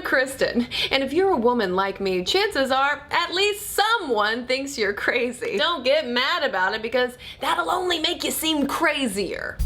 Kristen, and if you're a woman like me, chances are at least someone thinks you're crazy. Don't get mad about it because that'll only make you seem crazier.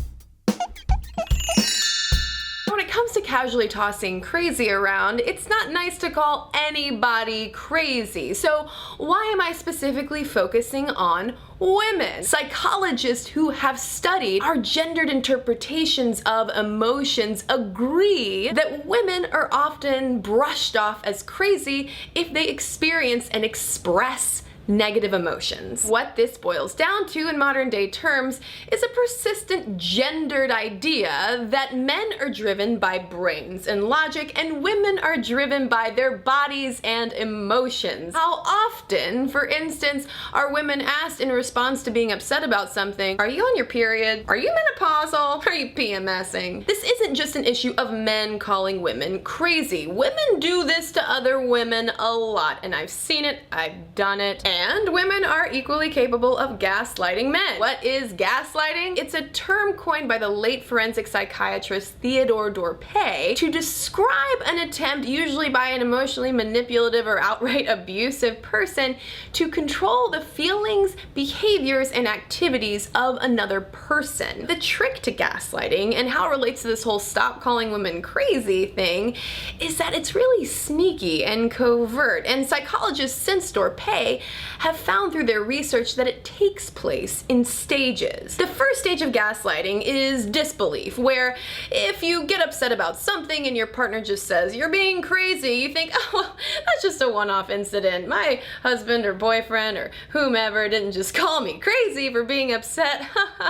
When it comes to casually tossing crazy around, it's not nice to call anybody crazy. So why am I specifically focusing on women? Psychologists who have studied our gendered interpretations of emotions agree that women are often brushed off as crazy if they experience and express negative emotions. What this boils down to in modern day terms is a persistent gendered idea that men are driven by brains and logic and women are driven by their bodies and emotions. How often, for instance, are women asked in response to being upset about something, are you on your period? Are you menopausal? Are you PMSing? This isn't just an issue of men calling women crazy. Women do this to other women a lot, and I've seen it, I've done it. And women are equally capable of gaslighting men. What is gaslighting? It's a term coined by the late forensic psychiatrist Theodore Dorpé to describe an attempt, usually by an emotionally manipulative or outright abusive person, to control the feelings, behaviors, and activities of another person. The trick to gaslighting and how it relates to this whole stop calling women crazy thing is that it's really sneaky and covert, and psychologists since Dorpé have found through their research that it takes place in stages. The first stage of gaslighting is disbelief, where if you get upset about something and your partner just says, you're being crazy, you think, oh, well, that's just a one-off incident. My husband or boyfriend or whomever didn't just call me crazy for being upset.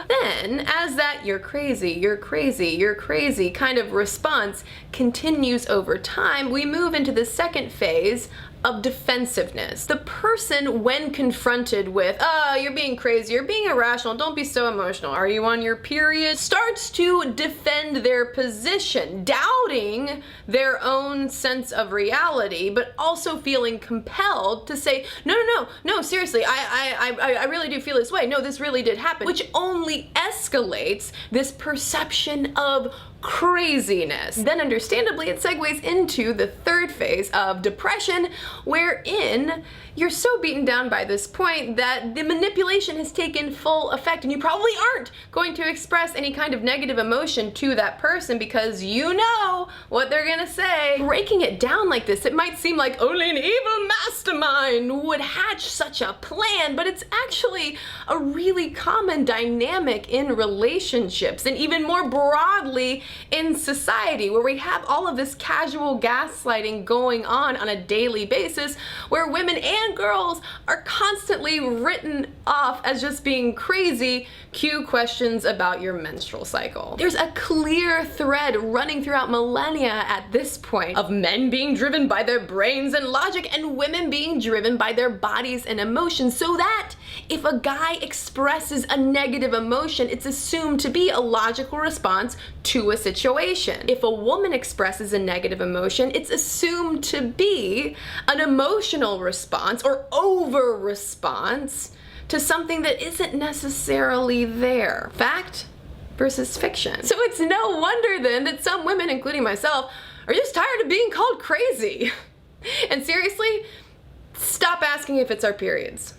Then, as that you're crazy, you're crazy, you're crazy kind of response continues over time, we move into the second phase of defensiveness. The person, when confronted with, oh, you're being crazy, you're being irrational, don't be so emotional, are you on your period, starts to defend their position, doubting their own sense of reality, but also feeling compelled to say, no, seriously, I really do feel this way, no, this really did happen, which only escalates this perception of craziness. Then understandably it segues into the third phase of depression, wherein you're so beaten down by this point that the manipulation has taken full effect and you probably aren't going to express any kind of negative emotion to that person because you know what they're gonna say. Breaking it down like this, it might seem like only an evil mastermind would hatch such a plan, but it's actually a really common dynamic in relationships and even more broadly in society, where we have all of this casual gaslighting going on a daily basis, where women and girls are constantly written off as just being crazy. Cue questions about your menstrual cycle. There's a clear thread running throughout millennia at this point of men being driven by their brains and logic and women being driven by their bodies and emotions, so that if a guy expresses a negative emotion, it's assumed to be a logical response to a situation. If a woman expresses a negative emotion, it's assumed to be an emotional response or over response to something that isn't necessarily there. Fact versus fiction. So it's no wonder then that some women, including myself, are just tired of being called crazy. And seriously, stop asking if it's our periods.